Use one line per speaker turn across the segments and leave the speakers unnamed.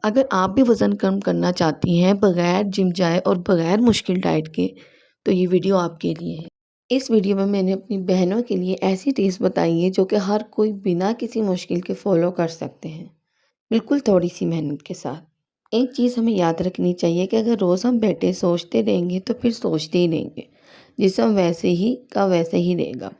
अगर आप भी वज़न कम करना चाहती हैं बगैर जिम जाए और बगैर मुश्किल डाइट के, तो ये वीडियो आपके लिए है। इस वीडियो में मैंने अपनी बहनों के लिए ऐसी टिप्स बताई है जो कि हर कोई बिना किसी मुश्किल के फ़ॉलो कर सकते हैं, बिल्कुल थोड़ी-सी मेहनत के साथ। एक चीज़ हमें याद रखनी चाहिए कि अगर रोज़ हम बैठे सोचते रहेंगे तो फिर सोचते ही रहेंगे। जिस्म वैसे ही का वैसे ही रहेगा।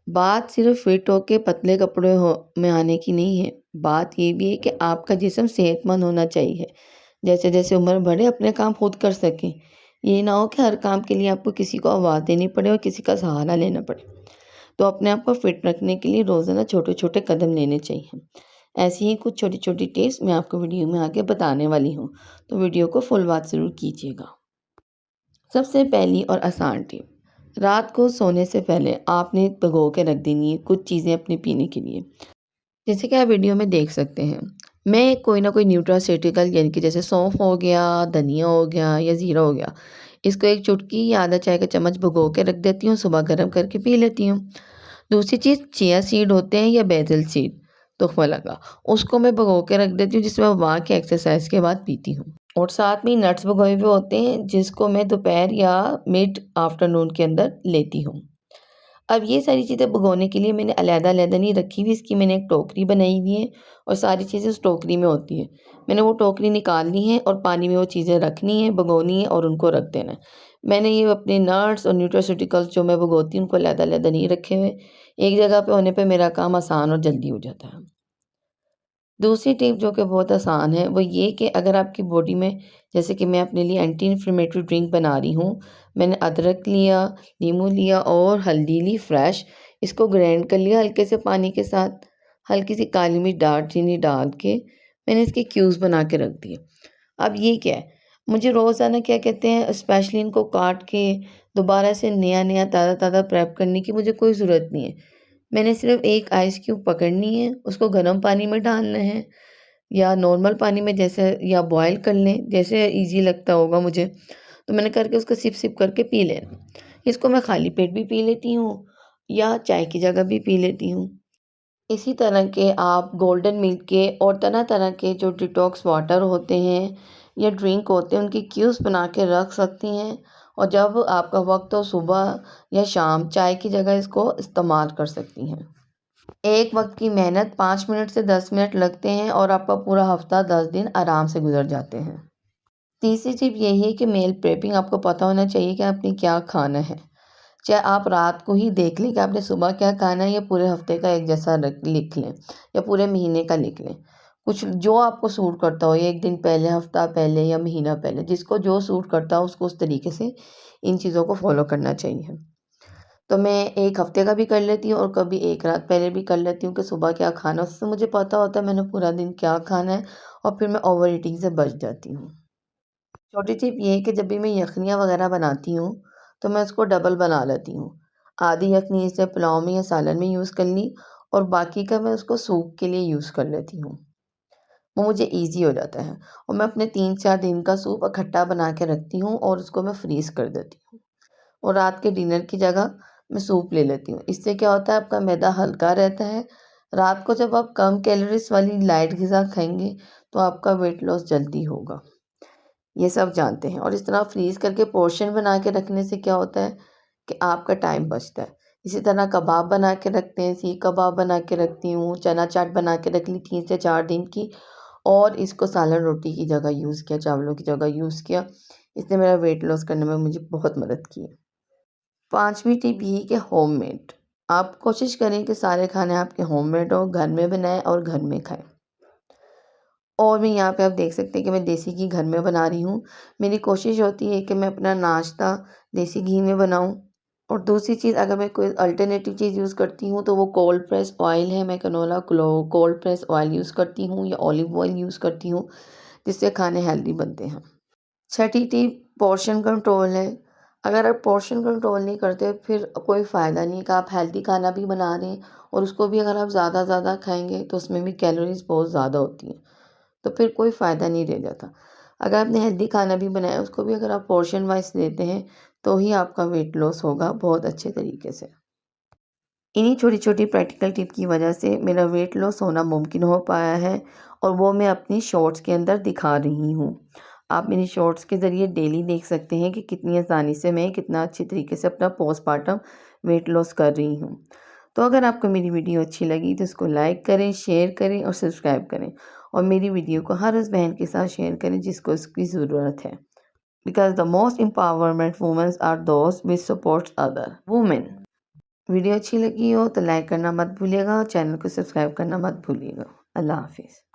बात सिर्फ फिट होके पतले कपड़े हो में आने की नहीं है, बात ये भी है कि आपका जिस्म सेहतमंद होना चाहिए। जैसे-जैसे उम्र बढ़े अपने काम खुद कर सकें। ये ना हो कि हर काम के लिए आपको किसी को आवाज़ देनी पड़े और किसी का सहारा लेना पड़े। तो अपने आप को फिट रखने के लिए रोज़ाना छोटे-छोटे कदम लेने चाहिए। ऐसी ही कुछ छोटी-छोटी टिप्स मैं आपको वीडियो में आगे बताने वाली हूँ, तो वीडियो को फुल वॉच ज़रूर कीजिएगा। सबसे पहली और आसान टिप, रात को सोने से पहले आपने भिगो के रख देनी है कुछ चीज़ें अपने पीने के लिए। जैसे कि आप वीडियो में देख सकते हैं, मैं कोई ना कोई न्यूट्रास्यूटिकल यानी कि जैसे सौंफ हो गया, धनिया हो गया या ज़ीरा हो गया, इसको एक चुटकी या आधा चाय का चम्मच भिगो के रख देती हूँ, सुबह गर्म करके पी लेती हूँ। दूसरी चीज़ चिया सीड होते हैं या बेसिल सीड, तुख्मा लगा, उसको मैं भिगो के रख देती हूँ जिसमें मैं वहाँ के एक्सरसाइज के बाद पीती हूँ। और साथ में नट्स भिगोए हुए होते हैं जिसको मैं दोपहर या मिड आफ्टरनून के अंदर लेती हूँ। अब ये सारी चीज़ें भिगोने के लिए मैंने अलग-अलग नहीं रखी हुई, इसकी मैंने एक टोकरी बनाई हुई है और सारी चीज़ें उस टोकरी में होती हैं। मैंने वो टोकरी निकालनी है और पानी में वो चीज़ें रखनी है, भिगोनी है और उनको रख देना है। मैंने ये अपने नट्स और न्यूट्रास्यूटिकल्स जो मैं भिगोती हूँ उनको अलग-अलग नहीं रखे हुए। एक जगह पे होने पे मेरा काम आसान और जल्दी हो जाता है। दूसरी टिप जो कि बहुत आसान है वो ये कि अगर आपकी बॉडी में, जैसे कि मैं अपने लिए एंटी इन्फ्लेमेटरी ड्रिंक बना रही हूँ, मैंने अदरक लिया, नींबू लिया और हल्दी ली फ्रेश, इसको ग्राइंड कर लिया हल्के से पानी के साथ, हल्की सी काली मिर्च दालचीनी डाल के मैंने इसके क्यूब्स बना के रख दिए। अब ये क्या है, मुझे रोज़ाना क्या कहते हैं स्पेशली इनको काट के दोबारा से नया-नया ताज़ा-ताज़ा प्रेप करने की मुझे कोई ज़रूरत नहीं है। मैंने सिर्फ़ एक आइस क्यूब पकड़नी है, उसको गर्म पानी में डालना है या नॉर्मल पानी में जैसे, या बॉयल कर लें, जैसे ईज़ी लगता होगा मुझे। तो मैंने करके उसको सिप-सिप करके पी लेना। इसको मैं खाली पेट भी पी लेती हूँ या चाय की जगह भी पी लेती हूँ। इसी तरह के आप गोल्डन मिल्क के और तरह-तरह के जो डिटॉक्स वाटर होते हैं या ड्रिंक होते हैं, उनकी क्यूब्स बना के रख सकती हैं और जब आपका वक़्त हो सुबह या शाम, चाय की जगह इसको इस्तेमाल कर सकती हैं। एक वक़्त की मेहनत 5 मिनट से 10 मिनट लगते हैं और आपका पूरा हफ़्ता 10 दिन आराम से गुज़र जाते हैं। तीसरी टिप यही है कि मील प्रेपिंग, आपको पता होना चाहिए कि आपने क्या खाना है। चाहे आप रात को ही देख लें कि आपने सुबह क्या खाना है या पूरे हफ़्ते का एक जैसा लिख लें या पूरे महीने का लिख लें। कुछ जो आपको सूट करता हो, 1 दिन पहले, हफ़्ता पहले या महीना पहले, जिसको जो सूट करता हो उसको उस तरीके से इन चीज़ों को फ़ॉलो करना चाहिए। तो मैं 1 हफ़्ते का भी कर लेती हूँ और कभी 1 रात पहले भी कर लेती हूँ कि सुबह क्या खाना है, उससे मुझे पता होता है मैंने पूरा दिन क्या खाना है और फिर मैं ओवर ईटिंग से बच जाती हूँ। छोटी टिप ये है कि जब भी मैं यख़नियाँ वग़ैरह बनाती हूँ, तो मैं उसको डबल बना लेती हूँ। आधी यख़नी इसे पुलाव में या सालन में यूज़ कर ली और बाकी का मैं उसको सूप के लिए यूज़ कर लेती हूँ। वो मुझे ईज़ी हो जाता है और मैं अपने 3-4 दिन का सूप इकट्ठा बना के रखती हूँ और उसको मैं फ्रीज़ कर देती हूँ। और रात के डिनर की जगह मैं सूप ले लेती हूँ। इससे क्या होता है, आपका मैदा हल्का रहता है। रात को जब आप कम कैलोरीज़ वाली लाइट ग़िज़ा खाएँगे, तो आपका वेट लॉस जल्दी होगा। ये सब जानते हैं और इस तरह फ्रीज़ करके पोर्शन बना के रखने से क्या होता है कि आपका टाइम बचता है। इसी तरह कबाब बना के रखते हैं, सीख कबाब बना के रखती हूँ, चना चाट बना के रख ली 3 से 4 दिन की और इसको सालन रोटी की जगह यूज़ किया, चावलों की जगह यूज़ किया। इसने मेरा वेट लॉस करने में मुझे बहुत मदद की है। 5वीं टिप ये है कि होममेड। आप कोशिश करें कि सारे खाने आपके होममेड हों, घर में बनाएँ और घर में खाएँ। और मैं यहाँ पे आप देख सकते हैं कि मैं देसी घी घर में बना रही हूँ। मेरी कोशिश होती है कि मैं अपना नाश्ता देसी घी में बनाऊँ। और दूसरी चीज़, अगर मैं कोई अल्टरनेटिव चीज़ यूज़ करती हूँ तो वो कोल्ड प्रेस ऑयल है। मैं canola cold press oil use करती हूँ या ऑलिव ऑयल यूज़ करती हूँ, जिससे खाने हेल्दी बनते हैं। छठी टिप पोर्शन कंट्रोल है। अगर आप पोर्शन कंट्रोल नहीं करते फिर कोई फ़ायदा नहीं है कि आप हेल्दी खाना भी बना रहे हैं और उसको भी अगर आप ज़्यादा खाएँगे तो उसमें भी कैलोरीज़ बहुत ज़्यादा होती हैं। तो फिर कोई फ़ायदा नहीं रह जाता। अगर आपने हेल्दी खाना भी बनाया, उसको भी अगर आप पोर्शन वाइज़ लेते हैं, तो ही आपका वेट लॉस होगा बहुत अच्छे तरीके से। इन्हीं छोटी-छोटी प्रैक्टिकल टिप की वजह से मेरा वेट लॉस होना मुमकिन हो पाया है और वो मैं अपनी शॉर्ट्स के अंदर दिखा रही हूँ। आप मेरी शॉर्ट्स के ज़रिए डेली देख सकते हैं कि कितनी आसानी से मैं कितना अच्छी तरीके से अपना पोस्टपार्टम वेट लॉस कर रही हूँ। तो अगर आपको मेरी वीडियो अच्छी लगी तो इसको लाइक करें, शेयर करें और सब्सक्राइब करें और मेरी वीडियो को हर उस बहन के साथ शेयर करें जिसको इसकी ज़रूरत है। Because the most empowerment womens are those which supports other women. Video अच्छी लगी हो तो लाइक करना मत भूलिएगा और चैनल को सब्सक्राइब करना मत भूलिएगा। अल्लाह हाफ़िज़।